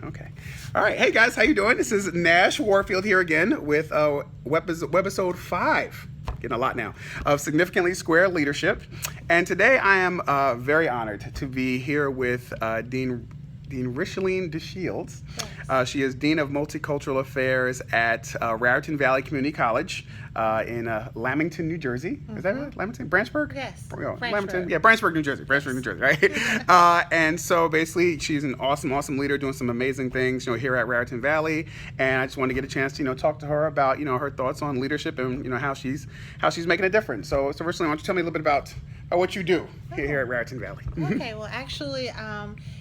Okay. All right. Hey guys, how you doing? This is Nash Warfield here again with webisode 5. Getting a lot now of Significantly Square Leadership, and today I am very honored to be here with Dean Richeleen Dashield. She is Dean of Multicultural Affairs at Raritan Valley Comm College in Lamington, New Jersey. Is that right? Lamington? Branchburg? Yes. Lamington? Yeah, Branchburg, New Jersey. Right? And so basically, she's an awesome leader doing some amazing things, here at Raritan Valley. And I just wanted to get a chance to, talk to her about, her thoughts on leadership and, how she's making a difference. So Richeleen, why don't you tell me a little bit about what you do here at Raritan Valley? Okay, well, actually,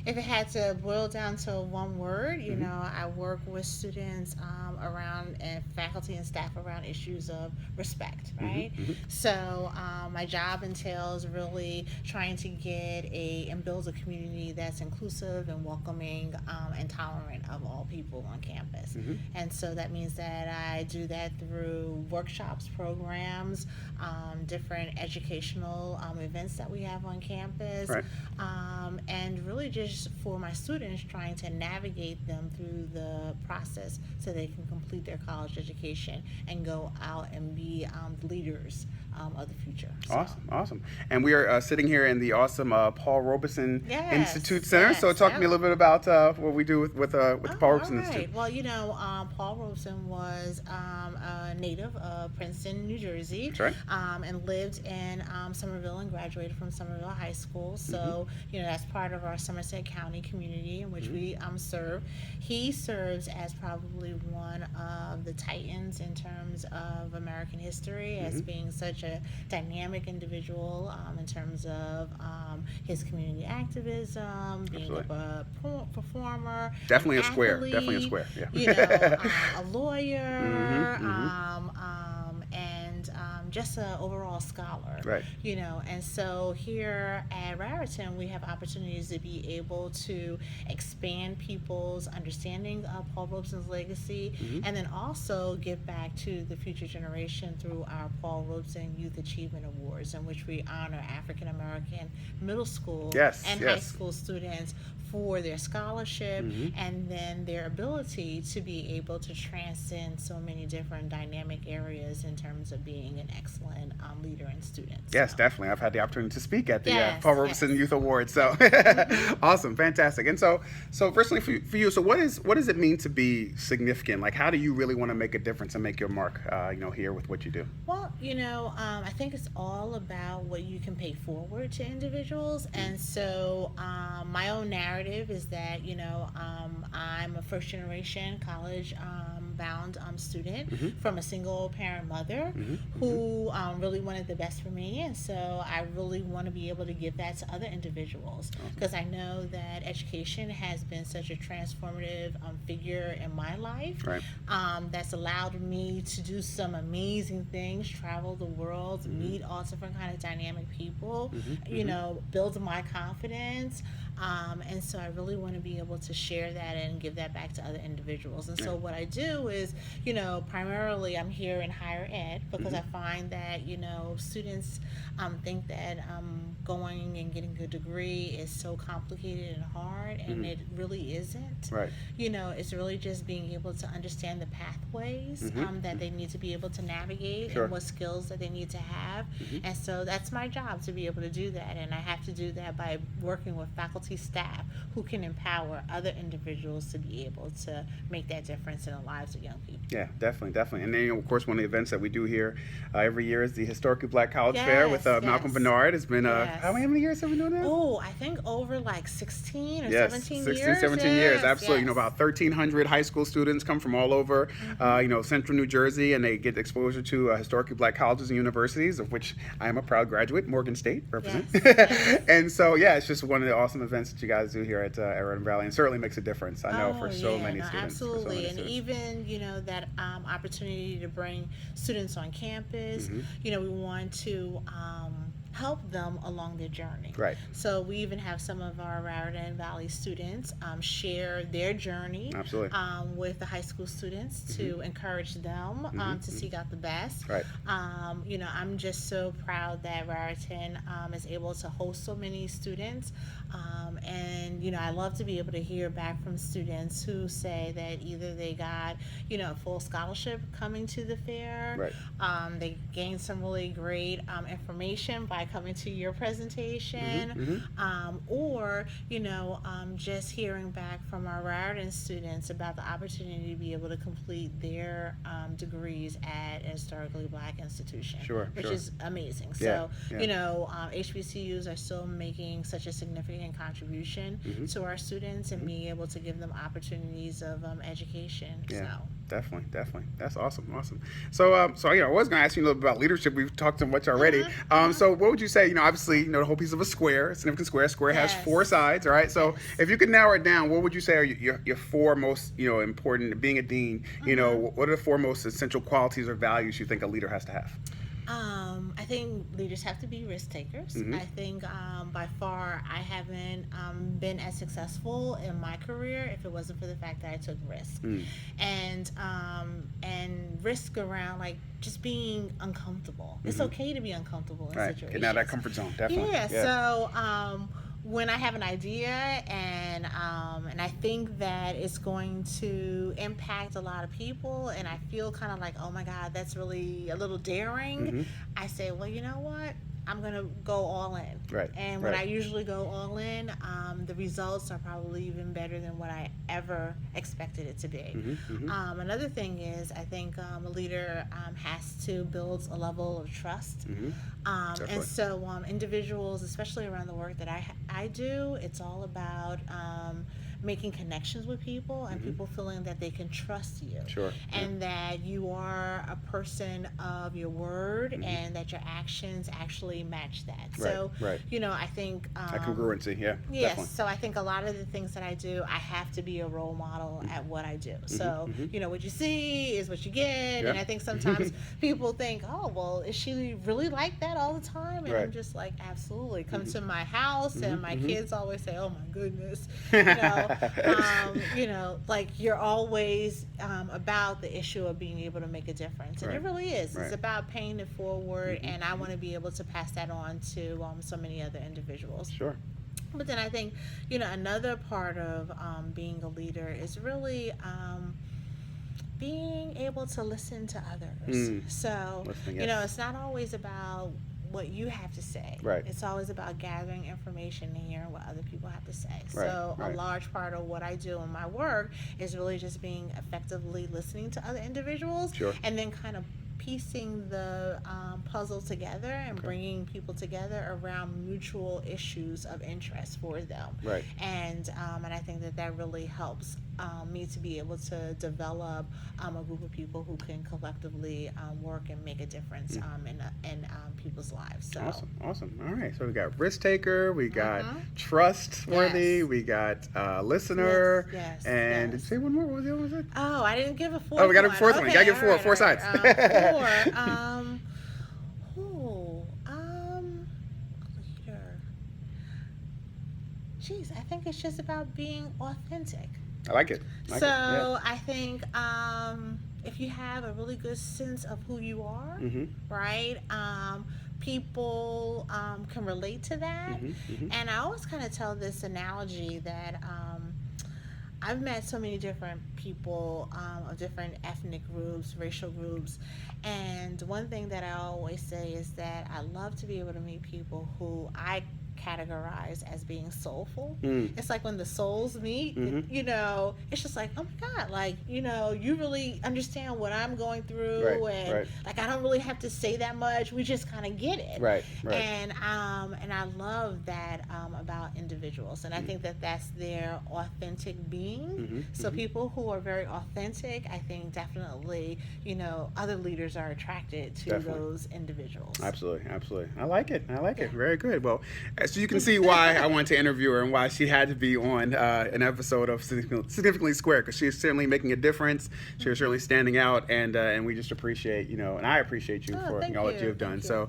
if it had to boil down to one word, I work with students around and faculty and staff around issues of respect, right? So my job entails really trying to get and build a community that's inclusive and welcoming and tolerant of all people on campus. And so that means that I do that through workshops, programs, different educational events that we have on campus, Right. And really just for my students trying to navigate them through the process so they can complete their college education and go out and be leaders of the future. So. Awesome. And we are sitting here in the awesome Paul Robeson Institute Center. So talk to me a little bit about what we do with the Paul Robeson Institute. Well, Paul Robeson was a native of Princeton, New Jersey. That's right. And lived in Somerville and graduated from Somerville High School. So, that's part of our Somerset County community in which we serve. He serves as probably one of the titans in terms of American history as being such a dynamic individual in terms of his community activism, being a performer, Definitely a square. Yeah. A lawyer, and just an overall scholar. Right. And so here at Raritan, we have opportunities to be able to expand people's understanding of Paul Robeson's legacy, and then also give back to the future generation through our Paul Robeson Youth Achievement Awards, in which we honor African American middle school and high school students for their scholarship and then their ability to be able to transcend so many different dynamic areas in terms of being an excellent leader and student. Yes, definitely. I've had the opportunity to speak at the Paul Robeson Youth Awards. So awesome, fantastic. And so personally for you, so what does it mean to be significant? Like, how do you really want to make a difference and make your mark, here with what you do? Well, I think it's all about what you can pay forward to individuals. And so my own narrative is that, I'm a first generation college bound student from a single parent mother who really wanted the best for me. And so I really want to be able to give that to other individuals because I know that education has been such a transformative figure in my life that's allowed me to do some amazing things, travel the world, meet all different kind of dynamic people, build my confidence. And so I really want to be able to share that and give that back to other individuals. And so what I do is, primarily I'm here in higher ed because I find that, students think that going and getting a degree is so complicated and hard, and it really isn't. Right. It's really just being able to understand the pathways that they need to be able to navigate and what skills that they need to have. And so that's my job, to be able to do that. And I have to do that by working with faculty staff who can empower other individuals to be able to make that difference in the lives of young people. Yeah, definitely. And then, of course, one of the events that we do here every year is the Historically Black College Fair with Malcolm Bernard. It's been, how many years have we been doing that? Oh, I think over like 16 or 17 years. 17 years, absolutely. About 1,300 high school students come from all over, central New Jersey, and they get exposure to historically black colleges and universities, of which I am a proud graduate, Morgan State, represent. And so, it's just one of the awesome events that you guys do here at Raritan Valley, and certainly makes a difference, I know, for so many students. Absolutely, and even, that opportunity to bring students on campus, we want to help them along their journey. Right. So we even have some of our Raritan Valley students share their journey Absolutely. with the high school students to encourage them to seek out the best. Right. I'm just so proud that Raritan is able to host so many students. And I love to be able to hear back from students who say that either they got, a full scholarship coming to the fair. Right. They gained some really great information by coming to your presentation. Or, just hearing back from our Raritan students about the opportunity to be able to complete their degrees at a historically Black institution. Sure. Which is amazing. Yeah, So, yeah. HBCUs are still making such a significant contribution to our students and being able to give them opportunities of education. Yeah. So. Definitely. That's awesome. So, I was going to ask you a little bit about leadership. We've talked so much already. So, what would you say? Obviously, the whole piece of a square, significant square. Square has Yes. 4 sides, all right? So, Yes. if you could narrow it down, what would you say are your 4 most, important? Being a dean, what are the 4 most essential qualities or values you think a leader has to have? I think leaders have to be risk takers. I think by far I haven't been as successful in my career if it wasn't for the fact that I took risk. And risk around like just being uncomfortable. It's okay to be uncomfortable in situations. Getting out of that comfort zone, definitely. Yeah. So when I have an idea and I think that it's going to impact a lot of people, and I feel kind of like, oh my God, that's really a little daring, I say, well, you know what? I'm going to go all in. Right. And when I usually go all in, the results are probably even better than what I ever expected it to be. Another thing is, I think a leader has to build a level of trust. And so individuals, especially around the work that I do, it's all about making connections with people and people feeling that they can trust you. Sure. And that you are a person of your word and that your actions actually match that. So, I think... that congruency, yes, definitely. so I think a lot of the things that I do, I have to be a role model at what I do. So, what you see is what you get. And I think sometimes people think, oh, well, is she really like that all the time? And I'm just like, absolutely. Come to my house and my kids always say, oh my goodness. Like you're always about the issue of being able to make a difference. And it really is. It's about paying it forward, and I want to be able to pass that on to so many other individuals. Sure. But then I think, another part of being a leader is really being able to listen to others. So, it's not always about what you have to say. It's always about gathering information and hearing what other people have to say. So a large part of what I do in my work is really just being effectively listening to other individuals and then kind of piecing the puzzle together and bringing people together around mutual issues of interest for them. And I think that really helps me to be able to develop a group of people who can collectively work and make a difference in people's lives. So. Awesome. All right. So we got risk taker, we got trustworthy, we got listener, and did you say one more? What was the other one? Oh, I didn't give a fourth. Oh, we got a fourth one. You gotta give four sides. Leader. Geez, I think it's just about being authentic. I like it. I think if you have a really good sense of who you are, right? People can relate to that. And I always kind of tell this analogy that I've met so many different people of different ethnic groups, racial groups, and one thing that I always say is that I love to be able to meet people who I categorize as being soulful. It's like when the souls meet, it's just like, oh my God, like, you really understand what I'm going through, and like I don't really have to say that much. We just kind of get it. And I love that about individuals, and I think that that's their authentic being. So people who are very authentic, I think definitely, other leaders are attracted to those individuals. Absolutely. I like it. Very good. Well, So you can see why I wanted to interview her and why she had to be on an episode of Significantly Square, because she is certainly making a difference. She is certainly standing out, and we just appreciate, and I appreciate you for all that you have done. So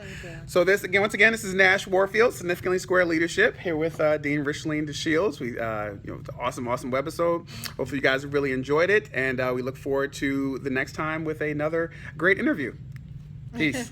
once again, this is Nash Warfield, Significantly Square Leadership, here with Dean Richeleen Dashield. We, awesome webisode. Hopefully you guys have really enjoyed it, and we look forward to the next time with another great interview. Peace.